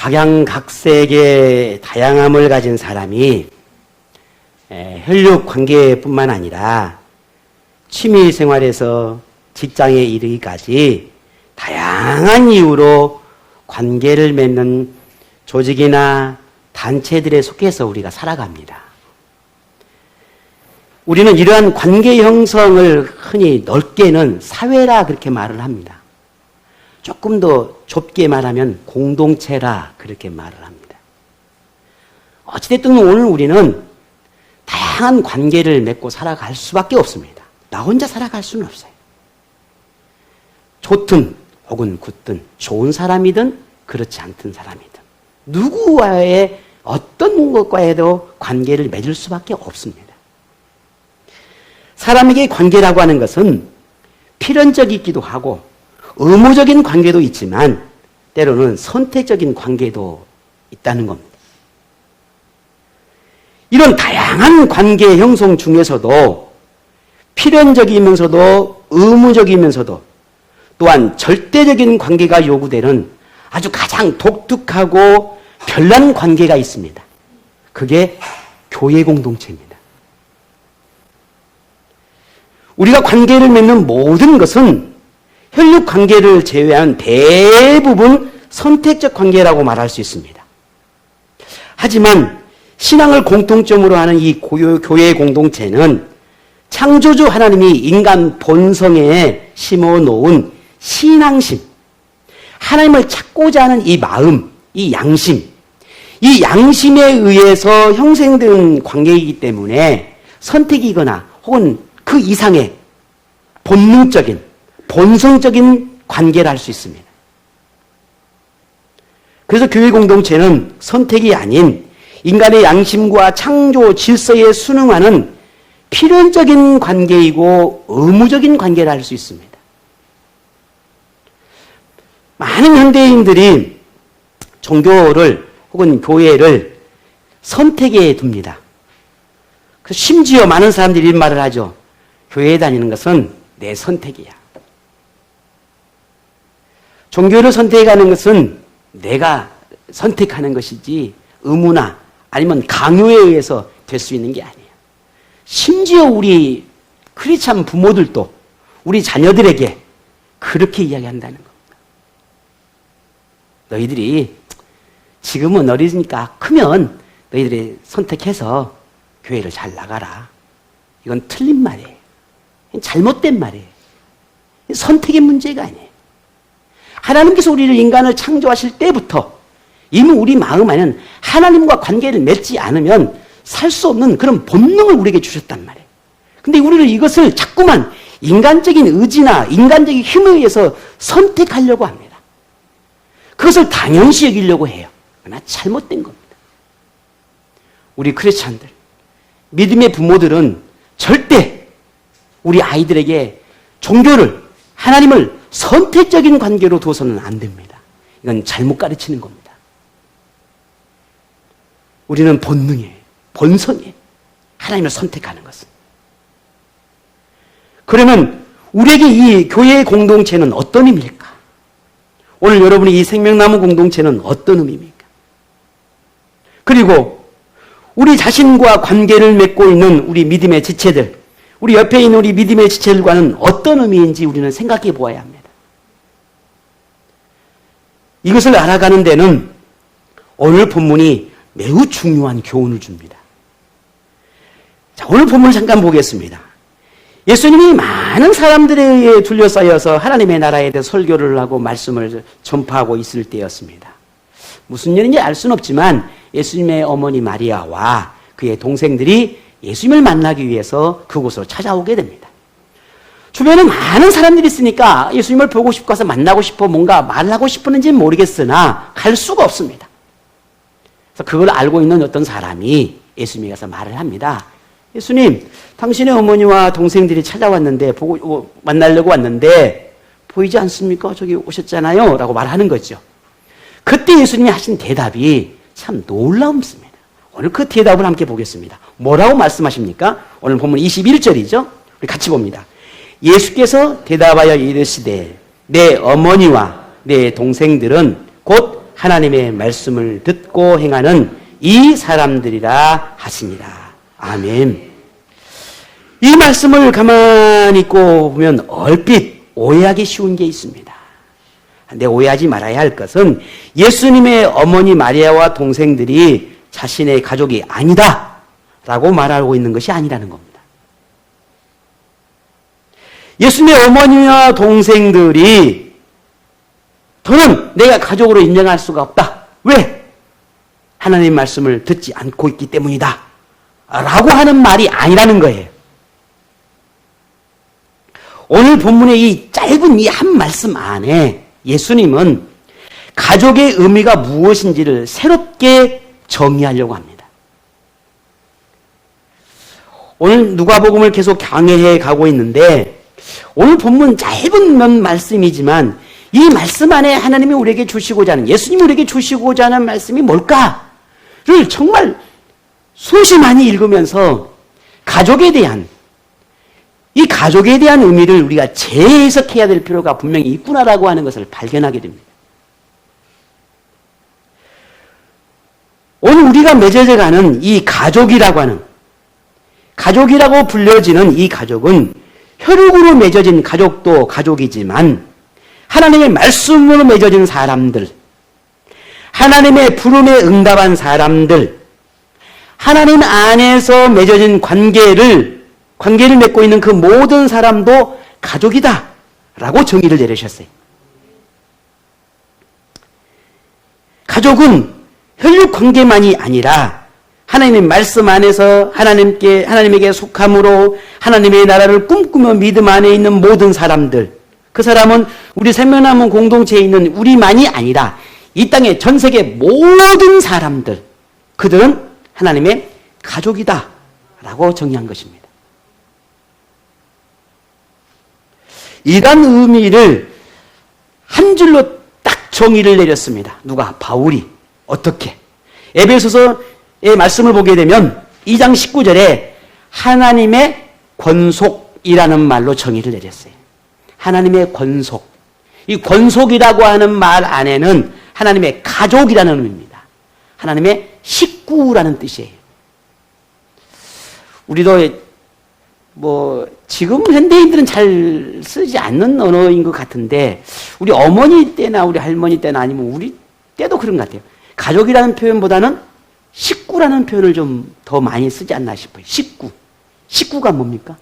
각양각색의 다양함을 가진 사람이 혈육 관계뿐만 아니라 취미 생활에서 직장에 이르기까지 다양한 이유로 관계를 맺는 조직이나 단체들에 속해서 우리가 살아갑니다. 우리는 이러한 관계 형성을 흔히 넓게는 사회라 그렇게 말을 합니다. 조금 더 좁게 말하면 공동체라 그렇게 말을 합니다. 어찌됐든 오늘 우리는 다양한 관계를 맺고 살아갈 수밖에 없습니다. 나 혼자 살아갈 수는 없어요. 좋든 혹은 굳든 좋은 사람이든 그렇지 않든 사람이든 누구와의 어떤 것과에도 관계를 맺을 수밖에 없습니다. 사람에게 관계라고 하는 것은 필연적이기도 하고 의무적인 관계도 있지만 때로는 선택적인 관계도 있다는 겁니다. 이런 다양한 관계 형성 중에서도 필연적이면서도 의무적이면서도 또한 절대적인 관계가 요구되는 아주 가장 독특하고 별난 관계가 있습니다. 그게 교회 공동체입니다. 우리가 관계를 맺는 모든 것은 혈육 관계를 제외한 대부분 선택적 관계라고 말할 수 있습니다. 하지만 신앙을 공통점으로 하는 이 교회 공동체는 창조주 하나님이 인간 본성에 심어놓은 신앙심, 하나님을 찾고자 하는 이 마음, 이 양심, 이 양심에 의해서 형성된 관계이기 때문에 선택이거나 혹은 그 이상의 본능적인, 본성적인 관계를 할 수 있습니다. 그래서 교회 공동체는 선택이 아닌 인간의 양심과 창조 질서에 순응하는 필연적인 관계이고 의무적인 관계를 할 수 있습니다. 많은 현대인들이 종교를 혹은 교회를 선택에 둡니다. 심지어 많은 사람들이 이런 말을 하죠. 교회에 다니는 것은 내 선택이야. 종교를 선택하는 것은 내가 선택하는 것이지 의무나 아니면 강요에 의해서 될 수 있는 게 아니에요. 심지어 우리 크리스찬 부모들도 우리 자녀들에게 그렇게 이야기한다는 겁니다. 너희들이 지금은 어리니까 크면 너희들이 선택해서 교회를 잘 나가라. 이건 틀린 말이에요. 잘못된 말이에요. 선택의 문제가 아니에요. 하나님께서 우리를 인간을 창조하실 때부터 이미 우리 마음 안에는 하나님과 관계를 맺지 않으면 살 수 없는 그런 본능을 우리에게 주셨단 말이에요. 근데 우리는 이것을 자꾸만 인간적인 의지나 인간적인 힘에 의해서 선택하려고 합니다. 그것을 당연시 여기려고 해요. 그러나 잘못된 겁니다. 우리 크리스찬들, 믿음의 부모들은 절대 우리 아이들에게 종교를, 하나님을 선택적인 관계로 둬서는 안 됩니다. 이건 잘못 가르치는 겁니다. 우리는 본능이에요. 본성이에요. 하나님을 선택하는 것은. 그러면 우리에게 이 교회의 공동체는 어떤 의미일까? 오늘 여러분이 이 생명나무 공동체는 어떤 의미입니까? 그리고 우리 자신과 관계를 맺고 있는 우리 믿음의 지체들, 우리 옆에 있는 우리 믿음의 지체들과는 어떤 의미인지 우리는 생각해 보아야 합니다. 이것을 알아가는 데는 오늘 본문이 매우 중요한 교훈을 줍니다. 자, 오늘 본문을 잠깐 보겠습니다. 예수님이 많은 사람들에 의해 둘러싸여서 하나님의 나라에 대해 설교를 하고 말씀을 전파하고 있을 때였습니다. 무슨 일인지 알 수는 없지만 예수님의 어머니 마리아와 그의 동생들이 예수님을 만나기 위해서 그곳으로 찾아오게 됩니다. 주변에 많은 사람들이 있으니까 예수님을 보고 싶고 가서 만나고 싶어 뭔가 말하고 싶었는지는 모르겠으나 갈 수가 없습니다. 그래서 그걸 알고 있는 어떤 사람이 예수님에 가서 말을 합니다. 예수님, 당신의 어머니와 동생들이 찾아왔는데 만나려고 왔는데 보이지 않습니까? 저기 오셨잖아요. 라고 말하는 거죠. 그때 예수님이 하신 대답이 참 놀라움습니다. 오늘 그 대답을 함께 보겠습니다. 뭐라고 말씀하십니까? 오늘 본문 21절이죠. 우리 같이 봅니다. 예수께서 대답하여 이르시되 내 어머니와 내 동생들은 곧 하나님의 말씀을 듣고 행하는 이 사람들이라 하시니라. 아멘. 이 말씀을 가만히 있고 보면 얼핏 오해하기 쉬운 게 있습니다. 근데 오해하지 말아야 할 것은 예수님의 어머니 마리아와 동생들이 자신의 가족이 아니다 라고 말하고 있는 것이 아니라는 겁니다. 예수님의 어머니와 동생들이 더는 내가 가족으로 인정할 수가 없다. 왜? 하나님의 말씀을 듣지 않고 있기 때문이다 라고 하는 말이 아니라는 거예요. 오늘 본문의 이 짧은 이 한 말씀 안에 예수님은 가족의 의미가 무엇인지를 새롭게 정의하려고 합니다. 오늘 누가복음을 계속 강해해 가고 있는데 오늘 본문 짧은 말씀이지만 이 말씀 안에 하나님이 우리에게 주시고자 하는, 예수님이 우리에게 주시고자 하는 말씀이 뭘까를 정말 수시 많이 읽으면서 이 가족에 대한 의미를 우리가 재해석해야 될 필요가 분명히 있구나라고 하는 것을 발견하게 됩니다. 오늘 우리가 맺어져 가는 이 가족이라고 불려지는 이 가족은 혈육으로 맺어진 가족도 가족이지만 하나님의 말씀으로 맺어진 사람들, 하나님의 부름에 응답한 사람들, 하나님 안에서 맺어진 관계를 맺고 있는 그 모든 사람도 가족이다 라고 정의를 내리셨어요. 가족은 혈육 관계만이 아니라 하나님의 말씀 안에서 하나님에게 속함으로 하나님의 나라를 꿈꾸며 믿음 안에 있는 모든 사람들, 그 사람은 우리 생명나무 공동체에 있는 우리만이 아니라 이 땅의 전 세계 모든 사람들, 그들은 하나님의 가족이다 라고 정의한 것입니다. 이러한 의미를 한 줄로 딱 정의를 내렸습니다. 누가? 바울이. 어떻게? 에베소서의 말씀을 보게 되면 2장 19절에 하나님의 권속이라는 말로 정의를 내렸어요. 하나님의 권속. 이 권속이라고 하는 말 안에는 하나님의 가족이라는 의미입니다. 하나님의 식구라는 뜻이에요. 우리도 지금 현대인들은 잘 쓰지 않는 언어인 것 같은데 우리 어머니 때나 우리 할머니 때나 아니면 우리 때도 그런 것 같아요. 가족이라는 표현보다는 식구라는 표현을 좀 더 많이 쓰지 않나 싶어요. 식구. 식구가 뭡니까?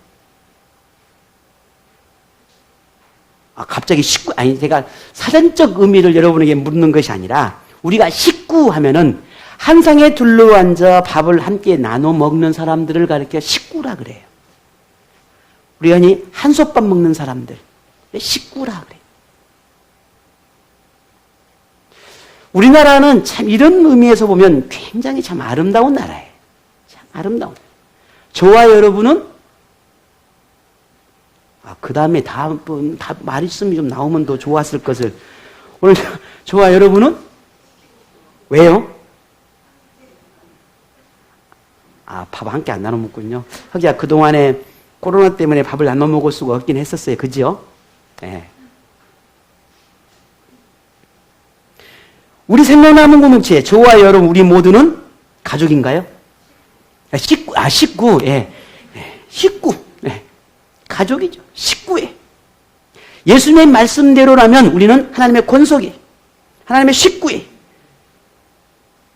갑자기 식구, 제가 사전적 의미를 여러분에게 묻는 것이 아니라 우리가 식구 하면은 한 상에 둘러앉아 밥을 함께 나눠 먹는 사람들을 가리켜 식구라 그래요. 우리가 한솥밥 먹는 사람들, 식구라 그래요. 우리나라는 참 이런 의미에서 보면 굉장히 참 아름다운 나라예요. 참 아름다운. 저와 여러분은 그 다음에 다 말씀이 좀 나오면 더 좋았을 것을. 오늘 저와 여러분은 왜요? 밥 함께 안 나눠 먹군요. 흑이야, 그동안에 코로나 때문에 밥을 나눠 먹을 수가 없긴 했었어요. 그죠? 네. 우리 생명나무 공동체, 저와 여러분, 우리 모두는 가족인가요? 식구. 예. 식구. 예. 가족이죠. 식구예요. 예수님의 말씀대로라면 우리는 하나님의 권속이에요. 하나님의 식구예요.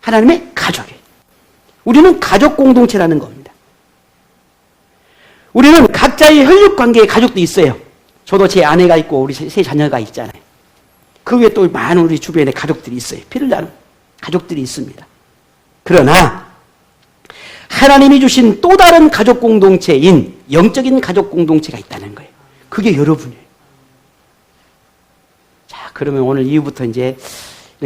하나님의 가족이에요. 우리는 가족 공동체라는 겁니다. 우리는 각자의 혈육 관계의 가족도 있어요. 저도 제 아내가 있고 우리 세 자녀가 있잖아요. 그 외에 또 많은 우리 주변에 가족들이 있어요. 피를 나눈 가족들이 있습니다. 그러나 하나님이 주신 또 다른 가족 공동체인 영적인 가족 공동체가 있다는 거예요. 그게 여러분이에요. 자, 그러면 오늘 이후부터 이제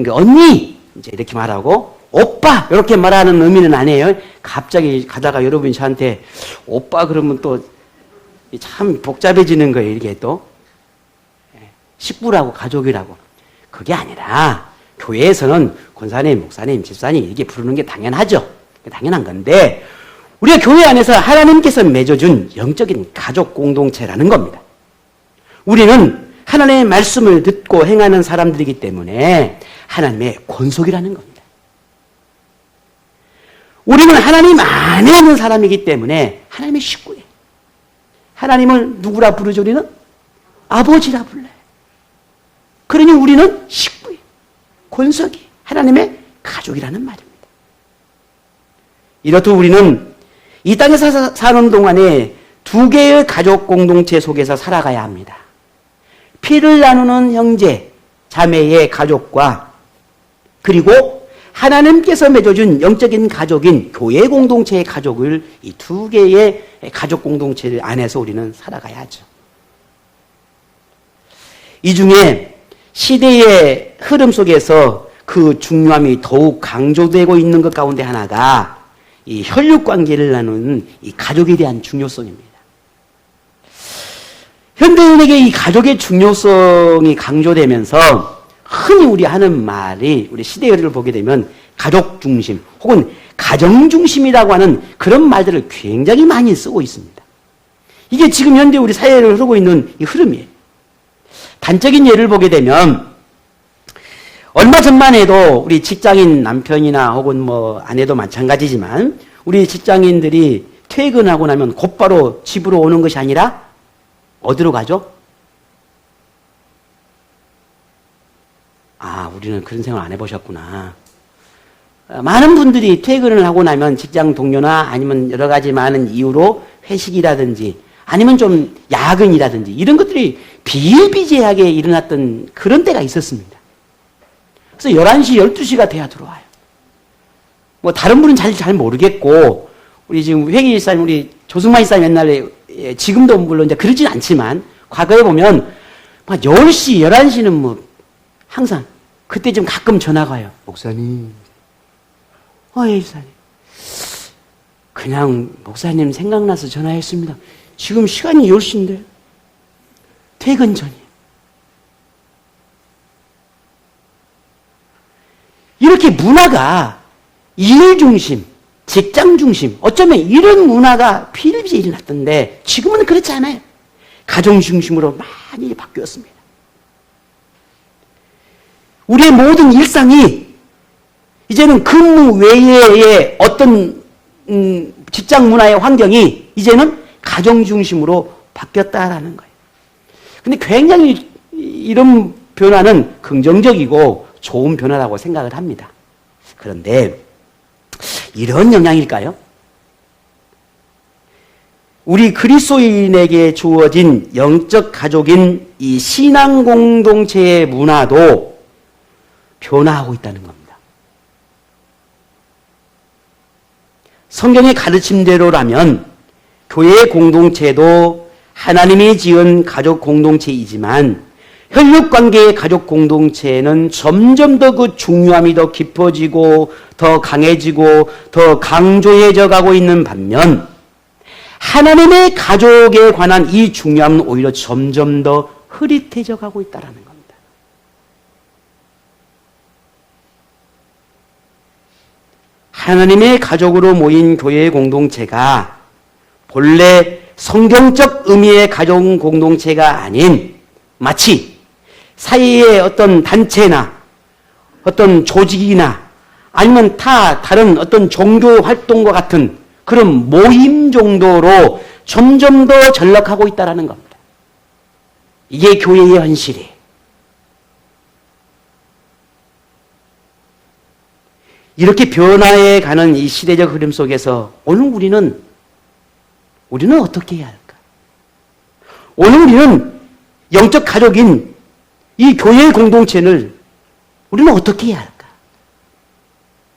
언니 이제 이렇게 말하고 오빠 이렇게 말하는 의미는 아니에요. 갑자기 가다가 여러분이 저한테 오빠 그러면 또 참 복잡해지는 거예요. 이게 또 식구라고 가족이라고. 그게 아니라 교회에서는 권사님, 목사님, 집사님 이렇게 부르는 게 당연하죠. 당연한 건데 우리가 교회 안에서 하나님께서 맺어준 영적인 가족 공동체라는 겁니다. 우리는 하나님의 말씀을 듣고 행하는 사람들이기 때문에 하나님의 권속이라는 겁니다. 우리는 하나님 안에 있는 사람이기 때문에 하나님의 식구예요. 하나님을 누구라 부르죠? 우리는 아버지라 불러요. 그러니 우리는 식구예요. 권속이 하나님의 가족이라는 말입니다. 이렇듯 우리는 이 땅에서 사는 동안에 두 개의 가족 공동체 속에서 살아가야 합니다. 피를 나누는 형제, 자매의 가족과 그리고 하나님께서 맺어준 영적인 가족인 교회 공동체의 가족을 이 두 개의 가족 공동체 안에서 우리는 살아가야죠. 이 중에 시대의 흐름 속에서 그 중요함이 더욱 강조되고 있는 것 가운데 하나가 이 혈육 관계를 나누는 이 가족에 대한 중요성입니다. 현대인에게 이 가족의 중요성이 강조되면서 흔히 우리 하는 말이 우리 시대를 보게 되면 가족 중심 혹은 가정 중심이라고 하는 그런 말들을 굉장히 많이 쓰고 있습니다. 이게 지금 현대 우리 사회를 흐르고 있는 이 흐름이에요. 단적인 예를 보게 되면 얼마 전만 해도 우리 직장인 남편이나 혹은 뭐 아내도 마찬가지지만 우리 직장인들이 퇴근하고 나면 곧바로 집으로 오는 것이 아니라 어디로 가죠? 아, 우리는 그런 생활 안 해보셨구나. 많은 분들이 퇴근을 하고 나면 직장 동료나 아니면 여러 가지 많은 이유로 회식이라든지 아니면 좀 야근이라든지 이런 것들이 비일비재하게 일어났던 그런 때가 있었습니다. 그래서 11시, 12시가 돼야 들어와요. 뭐 다른 분은 잘 모르겠고 우리 지금 회계일사님, 우리 조승만 일사님 옛날에 지금도 물론 이제 그러진 않지만 과거에 보면 막 10시, 11시는 뭐 항상 그때 좀 가끔 전화가 와요. 목사님. 예, 일사님. 그냥 목사님 생각나서 전화했습니다. 지금 시간이 10시인데 퇴근 전이에요. 이렇게 문화가 일 중심, 직장 중심, 어쩌면 이런 문화가 비일비재 일어났던데 지금은 그렇지 않아요. 가정 중심으로 많이 바뀌었습니다. 우리의 모든 일상이 이제는 근무 외의 어떤 직장 문화의 환경이 이제는 가정 중심으로 바뀌었다라는 거예요. 근데 굉장히 이런 변화는 긍정적이고 좋은 변화라고 생각을 합니다. 그런데 이런 영향일까요? 우리 그리스도인에게 주어진 영적 가족인 이 신앙 공동체의 문화도 변화하고 있다는 겁니다. 성경의 가르침대로라면 교회 공동체도 하나님이 지은 가족 공동체이지만 혈육관계의 가족 공동체는 점점 더 그 중요함이 더 깊어지고 더 강해지고 더 강조해져 가고 있는 반면 하나님의 가족에 관한 이 중요함은 오히려 점점 더 흐릿해져 가고 있다는 겁니다. 하나님의 가족으로 모인 교회의 공동체가 본래 성경적 의미의 가족 공동체가 아닌 마치 사이의 어떤 단체나 어떤 조직이나 아니면 다른 어떤 종교 활동과 같은 그런 모임 정도로 점점 더 전락하고 있다는 겁니다. 이게 교회의 현실이에요. 이렇게 변화해 가는 이 시대적 흐름 속에서 오늘 우리는 어떻게 해야 할까? 오늘 우리는 영적 가족인 이 교회의 공동체를 우리는 어떻게 해야 할까?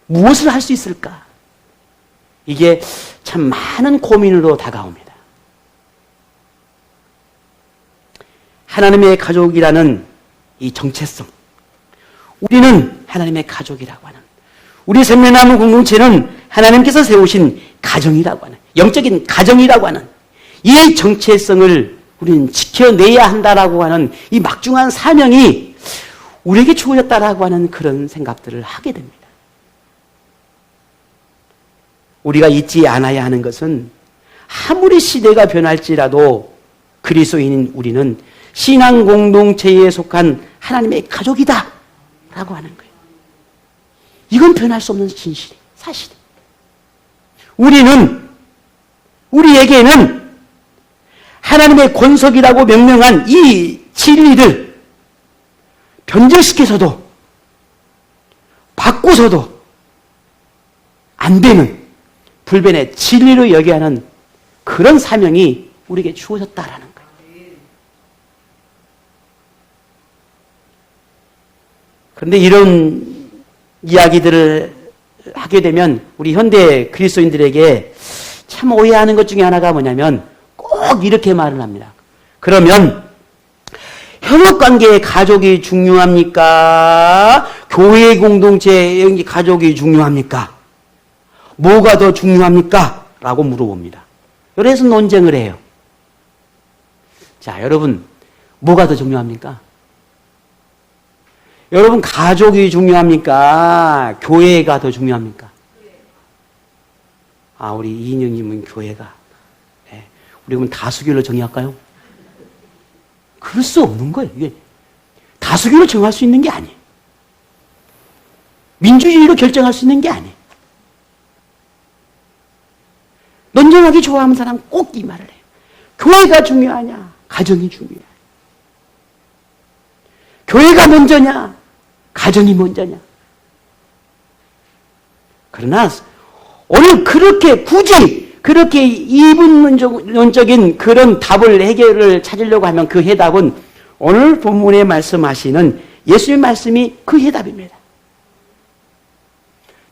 무엇을 할 수 있을까? 이게 참 많은 고민으로 다가옵니다. 하나님의 가족이라는 이 정체성, 우리는 하나님의 가족이라고 하는 우리 생명나무 공동체는 하나님께서 세우신 가정이라고 하는 영적인 가정이라고 하는 이 정체성을 우리는 지켜내야 한다라고 하는 이 막중한 사명이 우리에게 주어졌다라고 하는 그런 생각들을 하게 됩니다. 우리가 잊지 않아야 하는 것은 아무리 시대가 변할지라도 그리스도인인 우리는 신앙 공동체에 속한 하나님의 가족이다 라고 하는 거예요. 이건 변할 수 없는 진실이 사실이. 우리에게는 하나님의 권속이라고 명명한 이 진리를 변절시켜서도 바꾸서도 안 되는 불변의 진리로 여겨야 하는 그런 사명이 우리에게 주어졌다라는 거예요. 그런데 이런 이야기들을 하게 되면 우리 현대 그리스도인들에게 참 오해하는 것 중에 하나가 뭐냐면 꼭 이렇게 말을 합니다. 그러면 협업관계의 가족이 중요합니까? 교회 공동체의 가족이 중요합니까? 뭐가 더 중요합니까? 라고 물어봅니다. 그래서 논쟁을 해요. 자, 여러분, 뭐가 더 중요합니까? 여러분, 가족이 중요합니까? 교회가 더 중요합니까? 아, 우리 이인영님은 교회가. 네. 우리 그럼 다수결로 정의할까요? 그럴 수 없는 거예요. 이게 다수결로 정할 수 있는 게 아니에요. 민주주의로 결정할 수 있는 게 아니에요. 논쟁하기 좋아하는 사람 꼭 이 말을 해요. 교회가 중요하냐? 가정이 중요해. 교회가 먼저냐? 가정이 먼저냐? 그러나 오늘 굳이 그렇게 이분론적인 그런 답을 해결을 찾으려고 하면 그 해답은 오늘 본문에 말씀하시는 예수의 말씀이 그 해답입니다.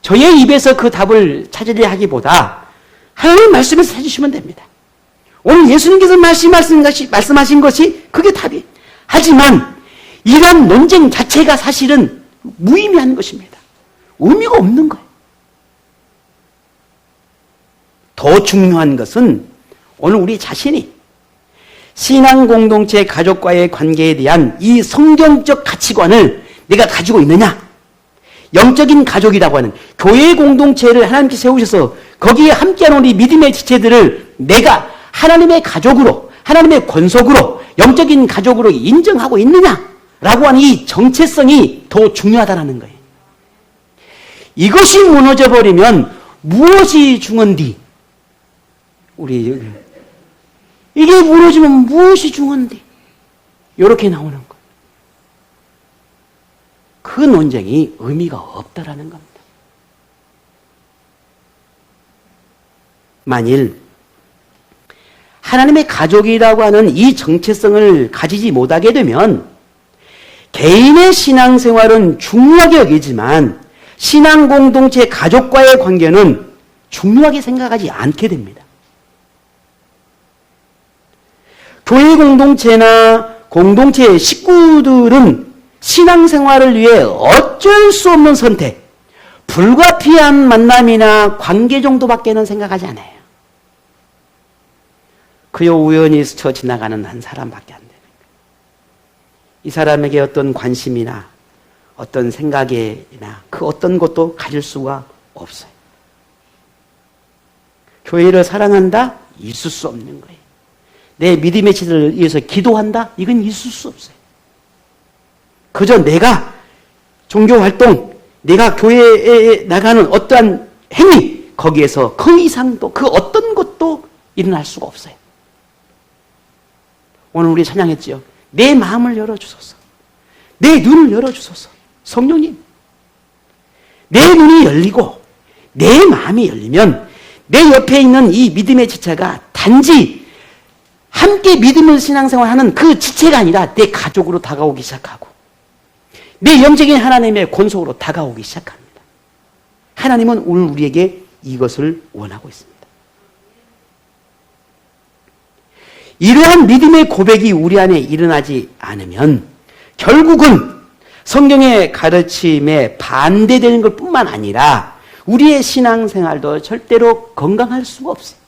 저의 입에서 그 답을 찾으려 하기보다 하나님 말씀에서 찾으시면 됩니다. 오늘 예수님께서 말씀하신 것이 그게 답이에요. 하지만 이런 논쟁 자체가 사실은 무의미한 것입니다. 의미가 없는 거예요. 더 중요한 것은 오늘 우리 자신이 신앙 공동체 가족과의 관계에 대한 이 성경적 가치관을 내가 가지고 있느냐? 영적인 가족이라고 하는 교회 공동체를 하나님께 세우셔서 거기에 함께하는 우리 믿음의 지체들을 내가 하나님의 가족으로, 하나님의 권속으로, 영적인 가족으로 인정하고 있느냐라고 하는 이 정체성이 더 중요하다는 거예요. 이것이 무너져 버리면 무엇이 중헌디? 이게 무너지면 무엇이 중헌디? 이렇게 나오는 거예요. 그 논쟁이 의미가 없다라는 겁니다. 만일 하나님의 가족이라고 하는 이 정체성을 가지지 못하게 되면 개인의 신앙생활은 중요하게 여기지만 신앙 공동체 가족과의 관계는 중요하게 생각하지 않게 됩니다. 교회 공동체나 공동체의 식구들은 신앙생활을 위해 어쩔 수 없는 선택, 불가피한 만남이나 관계 정도밖에는 생각하지 않아요. 그저 우연히 스쳐 지나가는 한 사람밖에 안 되는 거예요. 이 사람에게 어떤 관심이나 어떤 생각이나 그 어떤 것도 가질 수가 없어요. 교회를 사랑한다? 있을 수 없는 거예요. 내 믿음의 지를 위해서 기도한다? 이건 있을 수 없어요. 그저 내가 종교활동, 내가 교회에 나가는 어떠한 행위, 거기에서 그 이상도, 그 어떤 것도 일어날 수가 없어요. 오늘 우리 찬양했지요. 내 마음을 열어주소서. 내 눈을 열어주소서. 성령님. 내 눈이 열리고 내 마음이 열리면 내 옆에 있는 이 믿음의 지체가 단지 함께 믿음의 신앙생활하는 그 지체가 아니라 내 가족으로 다가오기 시작하고 내 영적인 하나님의 권속으로 다가오기 시작합니다. 하나님은 오늘 우리에게 이것을 원하고 있습니다. 이러한 믿음의 고백이 우리 안에 일어나지 않으면 결국은 성경의 가르침에 반대되는 것 뿐만 아니라 우리의 신앙생활도 절대로 건강할 수가 없어요.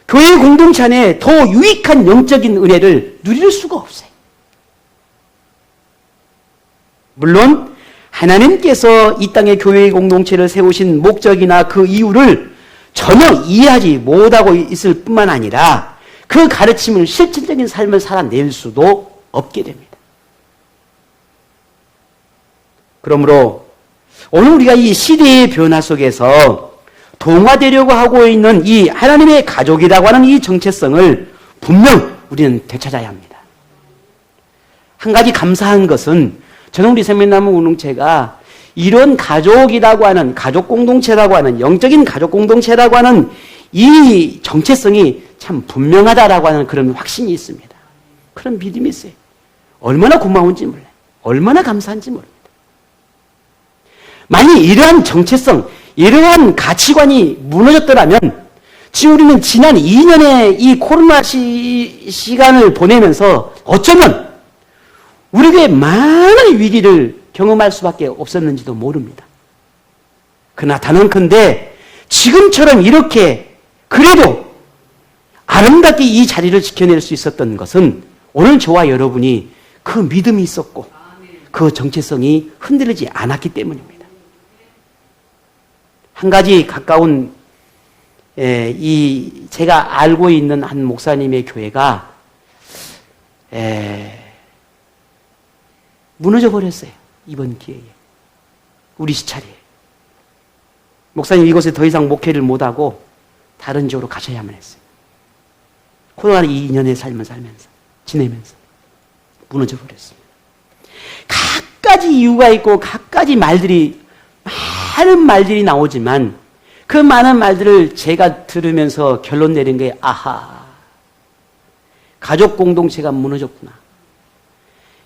교회 공동체 안에 더 유익한 영적인 은혜를 누릴 수가 없어요. 물론 하나님께서 이 땅에 교회 공동체를 세우신 목적이나 그 이유를 전혀 이해하지 못하고 있을 뿐만 아니라 그 가르침을 실천적인 삶을 살아낼 수도 없게 됩니다. 그러므로 오늘 우리가 이 시대의 변화 속에서 동화되려고 하고 있는 이 하나님의 가족이라고 하는 이 정체성을 분명 우리는 되찾아야 합니다. 한 가지 감사한 것은 저는 우리 생명나무 공동체가 이런 가족이라고 하는, 가족 공동체라고 하는, 영적인 가족 공동체라고 하는 이 정체성이 참 분명하다라고 하는 그런 확신이 있습니다. 그런 믿음이 있어요. 얼마나 고마운지 몰라요. 얼마나 감사한지 모릅니다. 만약 이러한 정체성, 이러한 가치관이 무너졌더라면 지금 우리는 지난 2년의 이 코로나 시간을 보내면서 어쩌면 우리에게 많은 위기를 경험할 수밖에 없었는지도 모릅니다. 그러나 단언컨대 지금처럼 이렇게 그래도 아름답게 이 자리를 지켜낼 수 있었던 것은 오늘 저와 여러분이 그 믿음이 있었고 그 정체성이 흔들리지 않았기 때문입니다. 한 가지 가까운 제가 알고 있는 한 목사님의 교회가 무너져 버렸어요. 이번 기회에. 우리 시차례에. 목사님 이곳에 더 이상 목회를 못하고 다른 지역으로 가셔야만 했어요. 코로나 2년의 삶을 지내면서 무너져 버렸습니다. 각가지 이유가 있고 각가지 많은 말들이 나오지만 그 많은 말들을 제가 들으면서 결론 내린 게 아하, 가족 공동체가 무너졌구나.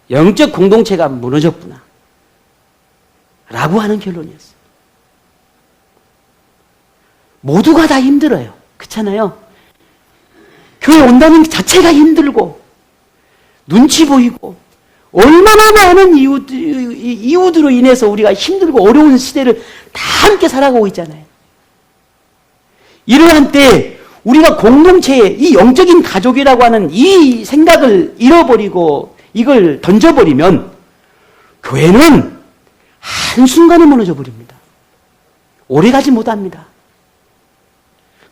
영적 공동체가 무너졌구나. 라고 하는 결론이었어요. 모두가 다 힘들어요. 그렇잖아요? 교회 온다는 것 자체가 힘들고 눈치 보이고 얼마나 많은 이유들로 인해서 우리가 힘들고 어려운 시대를 다 함께 살아가고 있잖아요. 이러한 때 우리가 공동체의 이 영적인 가족이라고 하는 이 생각을 잃어버리고 이걸 던져버리면 교회는 한순간에 무너져 버립니다. 오래가지 못합니다.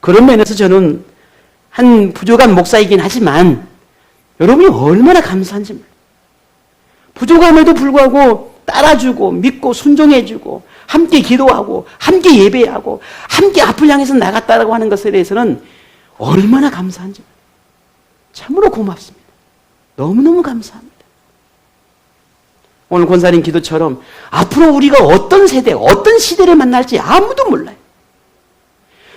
그런 면에서 저는 한 부족한 목사이긴 하지만 여러분이 얼마나 감사한지 몰라요. 부족함에도 불구하고 따라주고 믿고 순종해주고 함께 기도하고 함께 예배하고 함께 앞을 향해서 나갔다라고 하는 것에 대해서는 얼마나 감사한지 참으로 고맙습니다. 너무너무 감사합니다. 오늘 권사님 기도처럼 앞으로 우리가 어떤 세대, 어떤 시대를 만날지 아무도 몰라요.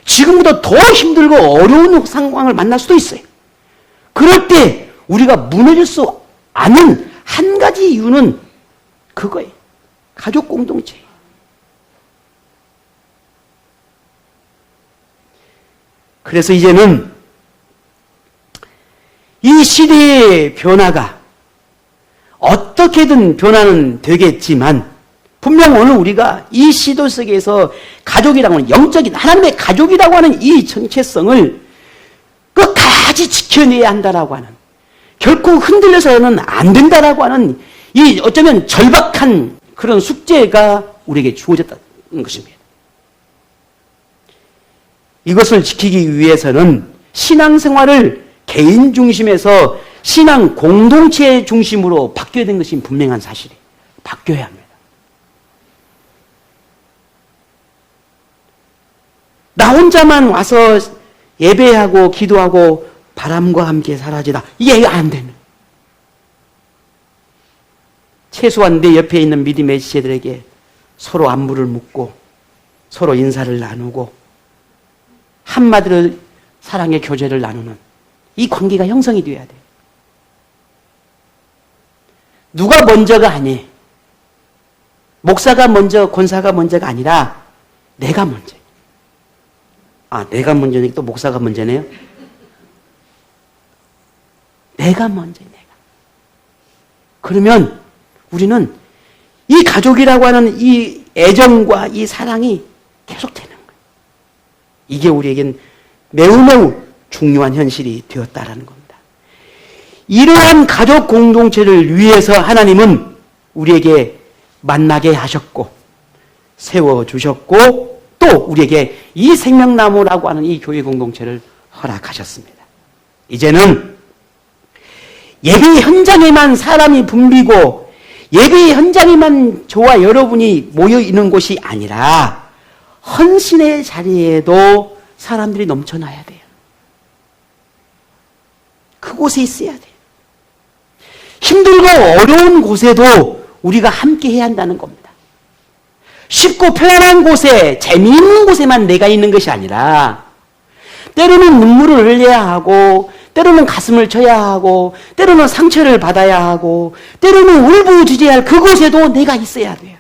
지금보다 더 힘들고 어려운 상황을 만날 수도 있어요. 그럴 때 우리가 무너질 수 않은 한 가지 이유는 그거예요. 가족 공동체예요. 그래서 이제는 이 시대의 변화가 어떻게든 변화는 되겠지만 분명 오늘 우리가 이 시도 속에서 가족이라고 하는 영적인 하나님의 가족이라고 하는 이 정체성을 끝까지 지켜내야 한다라고 하는 결코 흔들려서는 안 된다라고 하는 이 어쩌면 절박한 그런 숙제가 우리에게 주어졌다는 것입니다. 이것을 지키기 위해서는 신앙생활을 개인 중심에서 신앙 공동체 중심으로 바뀌어야 되는 것이 분명한 사실이에요. 바뀌어야 합니다. 나 혼자만 와서 예배하고 기도하고 바람과 함께 사라지다. 이게 안 되는. 최소한 내 옆에 있는 믿음의 지체들에게 서로 안부를 묻고 서로 인사를 나누고 한마디로 사랑의 교제를 나누는 이 관계가 형성이 되어야 돼요. 누가 먼저가 아니에요. 목사가 먼저, 권사가 먼저가 아니라 내가 먼저. 내가 먼저니까 또 목사가 먼저네요. 내가 먼저예요. 내가. 그러면 우리는 이 가족이라고 하는 이 애정과 이 사랑이 계속되는 거예요. 이게 우리에겐 매우 중요한 현실이 되었다라는 겁니다. 이러한 가족 공동체를 위해서 하나님은 우리에게 만나게 하셨고 세워주셨고 또 우리에게 이 생명나무라고 하는 이 교회 공동체를 허락하셨습니다. 이제는 예배 현장에만 사람이 붐비고 예배 현장에만 저와 여러분이 모여 있는 곳이 아니라 헌신의 자리에도 사람들이 넘쳐나야 돼요. 그곳에 있어야 돼요. 힘들고 어려운 곳에도 우리가 함께 해야 한다는 겁니다. 쉽고 편안한 곳에, 재미있는 곳에만 내가 있는 것이 아니라 때로는 눈물을 흘려야 하고, 때로는 가슴을 쳐야 하고, 때로는 상처를 받아야 하고, 때로는 울부짖어야 할 그곳에도 내가 있어야 돼요.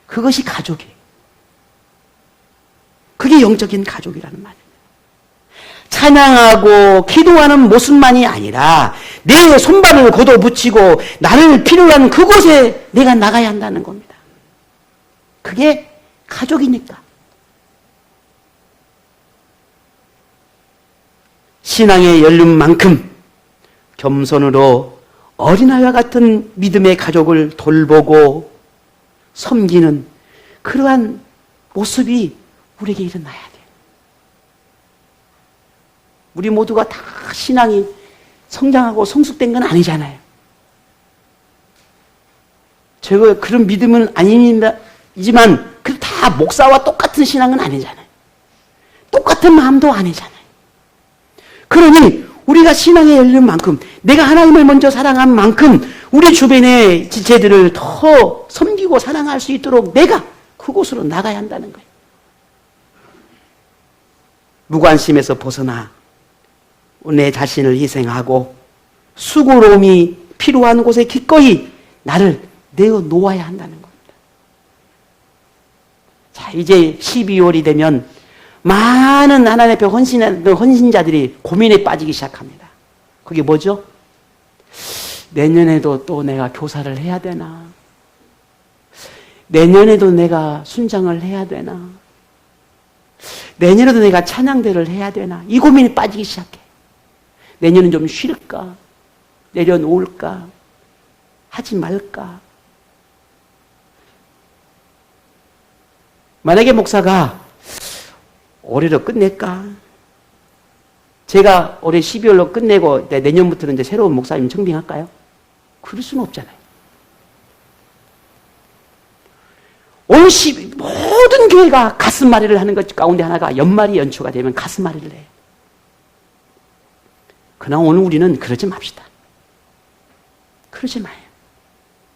그것이 가족이에요. 그게 영적인 가족이라는 말이에요. 찬양하고 기도하는 모습만이 아니라 내 손발을 걷어붙이고 나를 필요로 하는 그곳에 내가 나가야 한다는 겁니다. 그게 가족이니까. 신앙의 연륜만큼 겸손으로 어린아이와 같은 믿음의 가족을 돌보고 섬기는 그러한 모습이 우리에게 일어나야 돼요. 우리 모두가 다 신앙이 성장하고 성숙된 건 아니잖아요. 제가 그런 믿음은 아닙니다지만 다 목사와 똑같은 신앙은 아니잖아요. 똑같은 마음도 아니잖아요. 그러니 우리가 신앙에 열린 만큼, 내가 하나님을 먼저 사랑한 만큼 우리 주변의 지체들을 더 섬기고 사랑할 수 있도록 내가 그곳으로 나가야 한다는 거예요. 무관심에서 벗어나 내 자신을 희생하고 수고로움이 필요한 곳에 기꺼이 나를 내어 놓아야 한다는 겁니다. 자, 이제 12월이 되면 많은 하나님 앞에 헌신자들이 고민에 빠지기 시작합니다. 그게 뭐죠? 내년에도 또 내가 교사를 해야 되나? 내년에도 내가 순장을 해야 되나? 내년에도 내가 찬양대를 해야 되나? 이 고민에 빠지기 시작해. 내년은 좀 쉴까? 내려놓을까? 하지 말까? 만약에 목사가 올해로 끝낼까? 제가 올해 12월로 끝내고 내년부터는 이제 새로운 목사님 청빙할까요? 그럴 수는 없잖아요. 모든 교회가 가슴마리를 하는 것 가운데 하나가 연말이 연초가 되면 가슴마리를 해요. 그러나 오늘 우리는 그러지 맙시다. 그러지 마요.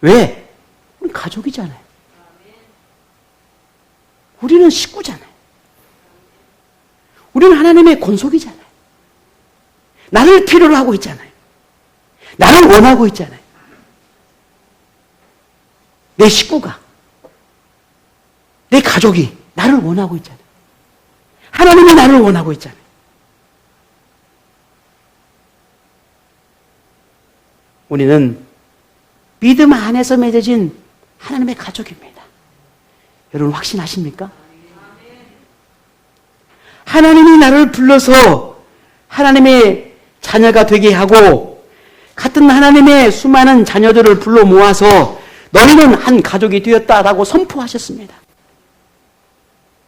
왜? 우리 가족이잖아요. 우리는 식구잖아요. 우리는 하나님의 권속이잖아요. 나를 필요로 하고 있잖아요. 나를 원하고 있잖아요. 내 식구가, 내 가족이 나를 원하고 있잖아요. 하나님이 나를 원하고 있잖아요. 우리는 믿음 안에서 맺어진 하나님의 가족입니다. 여러분 확신하십니까? 하나님이 나를 불러서 하나님의 자녀가 되게 하고 같은 하나님의 수많은 자녀들을 불러 모아서 너희는 한 가족이 되었다라고 선포하셨습니다.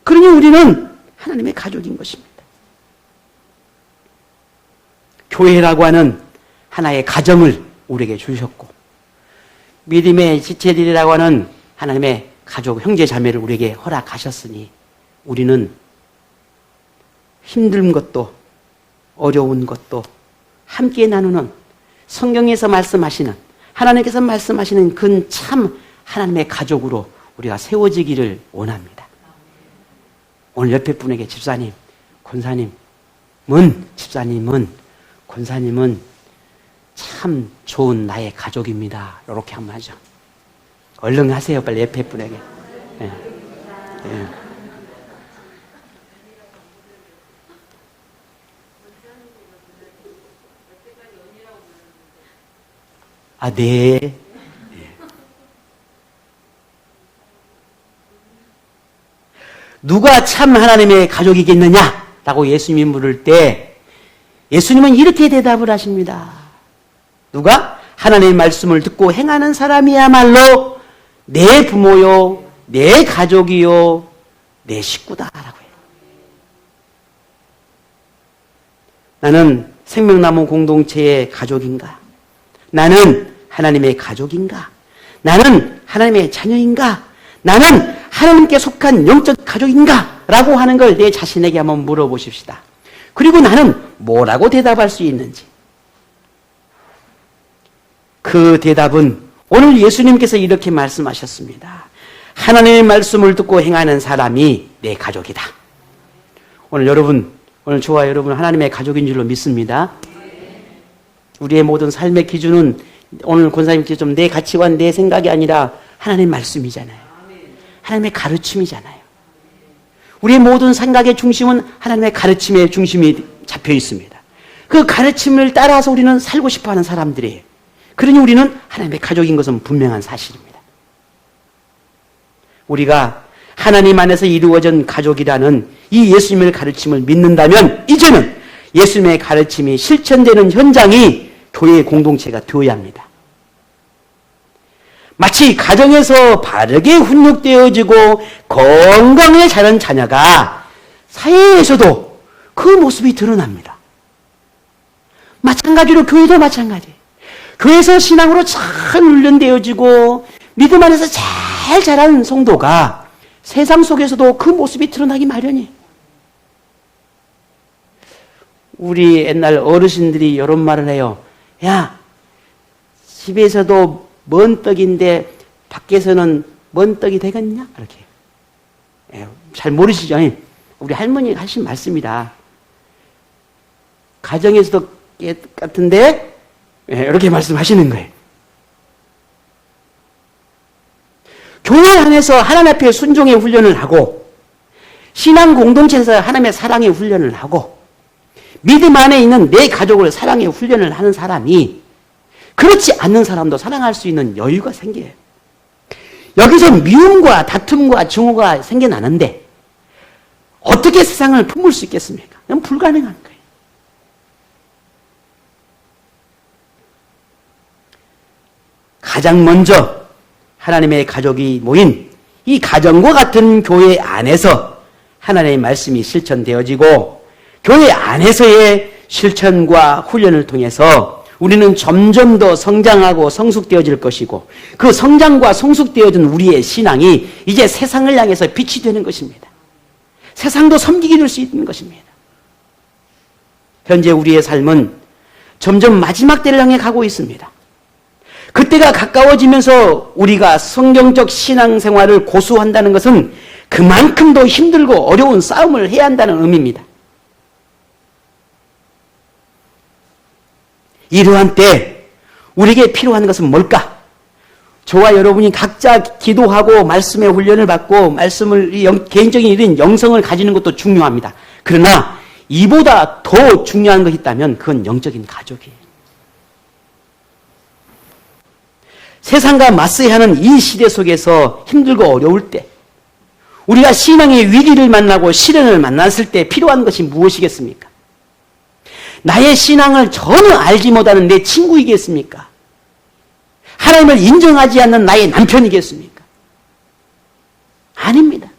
그러니 우리는 하나님의 가족인 것입니다. 교회라고 하는 하나의 가정을 우리에게 주셨고 믿음의 지체들이라고 하는 하나님의 가족, 형제, 자매를 우리에게 허락하셨으니 우리는 힘든 것도 어려운 것도 함께 나누는 성경에서 말씀하시는 하나님께서 말씀하시는 그 참 하나님의 가족으로 우리가 세워지기를 원합니다. 오늘 옆에 분에게 집사님, 권사님은 참 좋은 나의 가족입니다. 이렇게 한번 하죠. 얼른 하세요. 빨리 옆에 분에게. 예. 예. 아, 네. 예. 누가 참 하나님의 가족이겠느냐라고 예수님이 물을 때 예수님은 이렇게 대답을 하십니다. 누가 하나님의 말씀을 듣고 행하는 사람이야말로 내 부모요, 내 가족이요, 내 식구다라고 해요. 나는 생명나무 공동체의 가족인가? 나는 하나님의 가족인가? 나는 하나님의 자녀인가? 나는 하나님께 속한 영적 가족인가? 라고 하는 걸 내 자신에게 한번 물어보십시다. 그리고 나는 뭐라고 대답할 수 있는지. 그 대답은 오늘 예수님께서 이렇게 말씀하셨습니다. 하나님의 말씀을 듣고 행하는 사람이 내 가족이다. 오늘 저와 여러분 하나님의 가족인 줄로 믿습니다. 우리의 모든 삶의 기준은 오늘 권사님께서 내 가치관, 내 생각이 아니라 하나님의 말씀이잖아요. 하나님의 가르침이잖아요. 우리의 모든 생각의 중심은 하나님의 가르침의 중심이 잡혀 있습니다. 그 가르침을 따라서 우리는 살고 싶어하는 사람들이에요. 그러니 우리는 하나님의 가족인 것은 분명한 사실입니다. 우리가 하나님 안에서 이루어진 가족이라는 이 예수님의 가르침을 믿는다면 이제는 예수님의 가르침이 실천되는 현장이 교회의 공동체가 되어야 합니다. 마치 가정에서 바르게 훈육되어지고 건강하게 자란 자녀가 사회에서도 그 모습이 드러납니다. 마찬가지로 교회도 마찬가지예요. 교회에서 신앙으로 잘 훈련되어지고 믿음 안에서 잘 자란 성도가 세상 속에서도 그 모습이 드러나기 마련이에요. 우리 옛날 어르신들이 이런 말을 해요. 야, 집에서도 먼 떡인데 밖에서는 먼 떡이 되겠냐? 이렇게. 잘 모르시죠? 우리 할머니가 하신 말씀이다. 가정에서도 깨 같은데 이렇게 말씀하시는 거예요. 교회 안에서 하나님 앞에 순종의 훈련을 하고 신앙 공동체에서 하나님의 사랑의 훈련을 하고 믿음 안에 있는 내 가족을 사랑의 훈련을 하는 사람이 그렇지 않는 사람도 사랑할 수 있는 여유가 생겨요. 여기서 미움과 다툼과 증오가 생겨나는데 어떻게 세상을 품을 수 있겠습니까? 그건 불가능한 거예요. 가장 먼저 하나님의 가족이 모인 이 가정과 같은 교회 안에서 하나님의 말씀이 실천되어지고 교회 안에서의 실천과 훈련을 통해서 우리는 점점 더 성장하고 성숙되어질 것이고 그 성장과 성숙되어진 우리의 신앙이 이제 세상을 향해서 빛이 되는 것입니다. 세상도 섬기게 될 수 있는 것입니다. 현재 우리의 삶은 점점 마지막 때를 향해 가고 있습니다. 그때가 가까워지면서 우리가 성경적 신앙생활을 고수한다는 것은 그만큼 더 힘들고 어려운 싸움을 해야 한다는 의미입니다. 이러한 때 우리에게 필요한 것은 뭘까? 저와 여러분이 각자 기도하고 말씀의 훈련을 받고 말씀을 개인적인 이런 영성을 가지는 것도 중요합니다. 그러나 이보다 더 중요한 것이 있다면 그건 영적인 가족이에요. 세상과 맞서야 하는 이 시대 속에서 힘들고 어려울 때 우리가 신앙의 위기를 만나고 시련을 만났을 때 필요한 것이 무엇이겠습니까? 나의 신앙을 전혀 알지 못하는 내 친구이겠습니까? 하나님을 인정하지 않는 나의 남편이겠습니까? 아닙니다.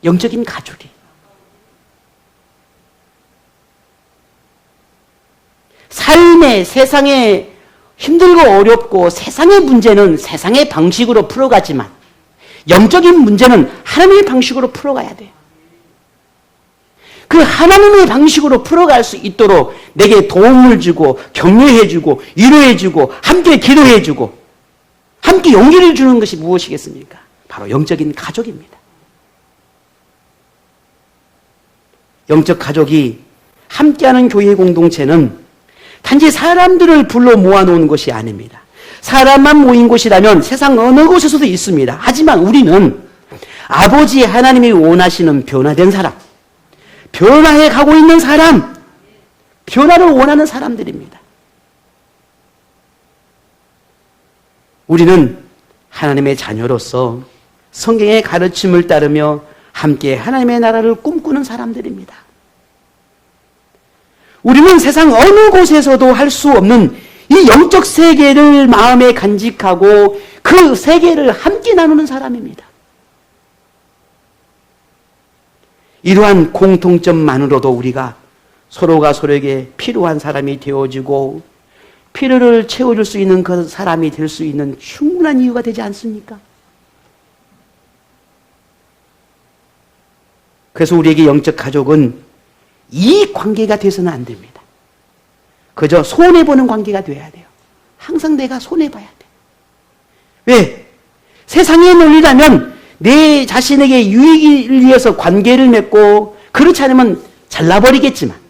영적인 가족이. 삶의 세상에 힘들고 어렵고 세상의 문제는 세상의 방식으로 풀어가지만 영적인 문제는 하나님의 방식으로 풀어가야 돼요. 그 하나님의 방식으로 풀어갈 수 있도록 내게 도움을 주고 격려해주고 위로해주고 함께 기도해주고 함께 용기를 주는 것이 무엇이겠습니까? 바로 영적인 가족입니다. 영적 가족이 함께하는 교회 공동체는 단지 사람들을 불러 모아놓은 것이 아닙니다. 사람만 모인 곳이라면 세상 어느 곳에서도 있습니다. 하지만 우리는 아버지 하나님이 원하시는 변화된 사람, 변화해 가고 있는 사람, 변화를 원하는 사람들입니다. 우리는 하나님의 자녀로서 성경의 가르침을 따르며 함께 하나님의 나라를 꿈꾸는 사람들입니다. 우리는 세상 어느 곳에서도 할 수 없는 이 영적 세계를 마음에 간직하고 그 세계를 함께 나누는 사람입니다. 이러한 공통점만으로도 우리가 서로가 서로에게 필요한 사람이 되어지고 필요를 채워줄 수 있는 그 사람이 될 수 있는 충분한 이유가 되지 않습니까? 그래서 우리에게 영적 가족은 이 관계가 돼서는 안 됩니다. 그저 손해보는 관계가 돼야 돼요. 항상 내가 손해봐야 돼. 왜? 세상의 논리라면 내 자신에게 유익을 위해서 관계를 맺고 그렇지 않으면 잘라버리겠지만,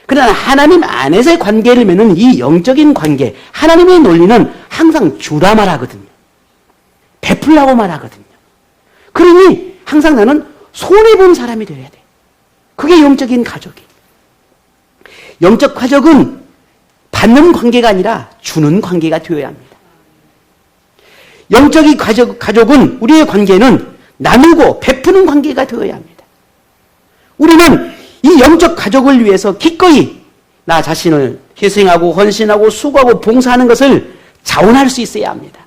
그러나 하나님 안에서의 관계를 맺는 이 영적인 관계, 하나님의 논리는 항상 주라 말하거든요. 베풀라고 말하거든요. 그러니 항상 나는 손해보는 사람이 되어야 돼. 그게 영적인 가족이에요. 영적 가족은 받는 관계가 아니라 주는 관계가 되어야 합니다. 영적인 가족은 우리의 관계는 나누고 베푸는 관계가 되어야 합니다. 우리는 이 영적 가족을 위해서 기꺼이 나 자신을 희생하고 헌신하고 수고하고 봉사하는 것을 자원할 수 있어야 합니다.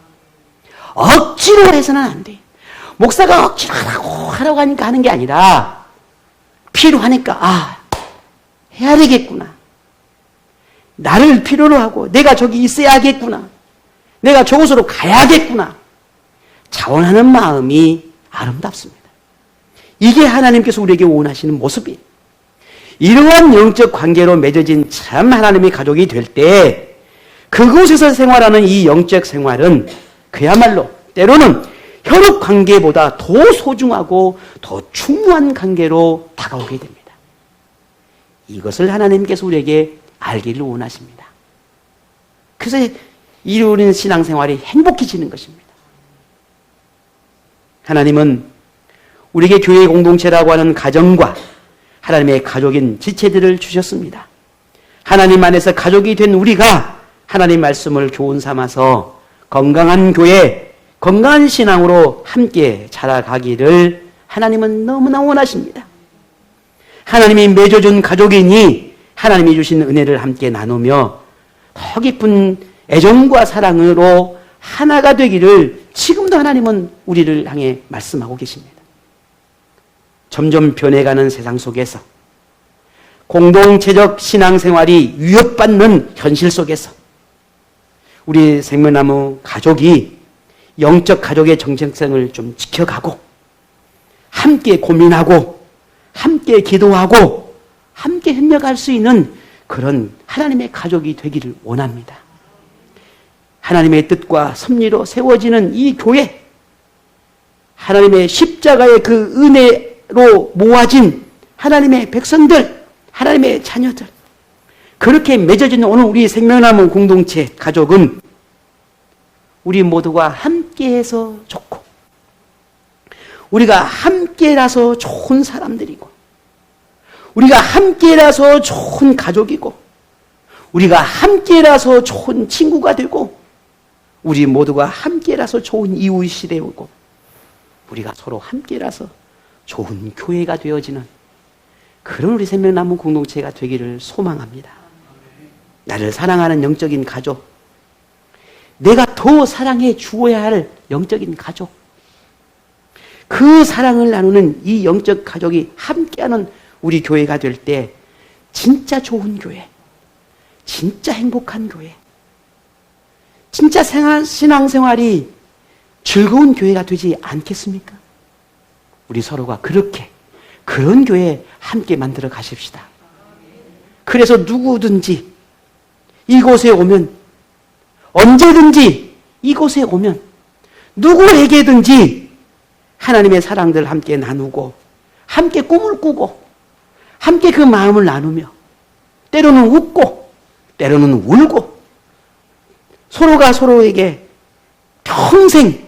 억지로 해서는 안 돼. 목사가 억지로 하라고 하니까 하는 게 아니라 필요하니까 해야 되겠구나. 나를 필요로 하고 내가 저기 있어야겠구나. 내가 저곳으로 가야겠구나. 자원하는 마음이 아름답습니다. 이게 하나님께서 우리에게 원하시는 모습이에요. 이러한 영적 관계로 맺어진 참 하나님의 가족이 될 때 그곳에서 생활하는 이 영적 생활은 그야말로 때로는 혈육 관계보다 더 소중하고 더 중요한 관계로 다가오게 됩니다. 이것을 하나님께서 우리에게 알기를 원하십니다. 그래서 이루어진 신앙생활이 행복해지는 것입니다. 하나님은 우리에게 교회 공동체라고 하는 가정과 하나님의 가족인 지체들을 주셨습니다. 하나님 안에서 가족이 된 우리가 하나님 말씀을 교훈 삼아서 건강한 교회, 건강한 신앙으로 함께 자라가기를 하나님은 너무나 원하십니다. 하나님이 맺어준 가족이니 하나님이 주신 은혜를 함께 나누며 더 깊은 애정과 사랑으로 하나가 되기를 지금도 하나님은 우리를 향해 말씀하고 계십니다. 점점 변해가는 세상 속에서 공동체적 신앙생활이 위협받는 현실 속에서 우리 생명나무 가족이 영적 가족의 정체성을 좀 지켜가고 함께 고민하고 함께 기도하고 함께 협력할 수 있는 그런 하나님의 가족이 되기를 원합니다. 하나님의 뜻과 섭리로 세워지는 이 교회, 하나님의 십자가의 그 은혜로 모아진 하나님의 백성들, 하나님의 자녀들, 그렇게 맺어진 오늘 우리 생명나무 공동체 가족은 우리 모두가 함께해서 좋고 우리가 함께라서 좋은 사람들이고 우리가 함께라서 좋은 가족이고 우리가 함께라서 좋은 친구가 되고 우리 모두가 함께라서 좋은 이웃이 되고 우리가 서로 함께라서 좋은 교회가 되어지는 그런 우리 생명나무 공동체가 되기를 소망합니다. 나를 사랑하는 영적인 가족, 내가 더 사랑해 주어야 할 영적인 가족, 그 사랑을 나누는 이 영적 가족이 함께하는 우리 교회가 될 때 진짜 좋은 교회, 진짜 행복한 교회, 진짜 신앙생활이 즐거운 교회가 되지 않겠습니까? 우리 서로가 그렇게 그런 교회 함께 만들어 가십시다. 그래서 누구든지 이곳에 오면, 언제든지 이곳에 오면 누구에게든지 하나님의 사랑들 함께 나누고 함께 꿈을 꾸고 함께 그 마음을 나누며 때로는 웃고 때로는 울고 서로가 서로에게 평생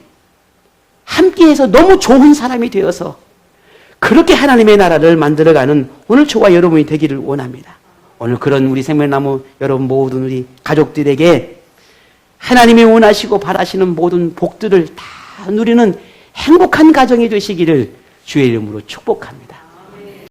함께해서 너무 좋은 사람이 되어서 그렇게 하나님의 나라를 만들어가는 오늘 저와 여러분이 되기를 원합니다. 오늘 그런 우리 생명나무 여러분 모든 우리 가족들에게 하나님이 원하시고 바라시는 모든 복들을 다 누리는 행복한 가정이 되시기를 주의 이름으로 축복합니다.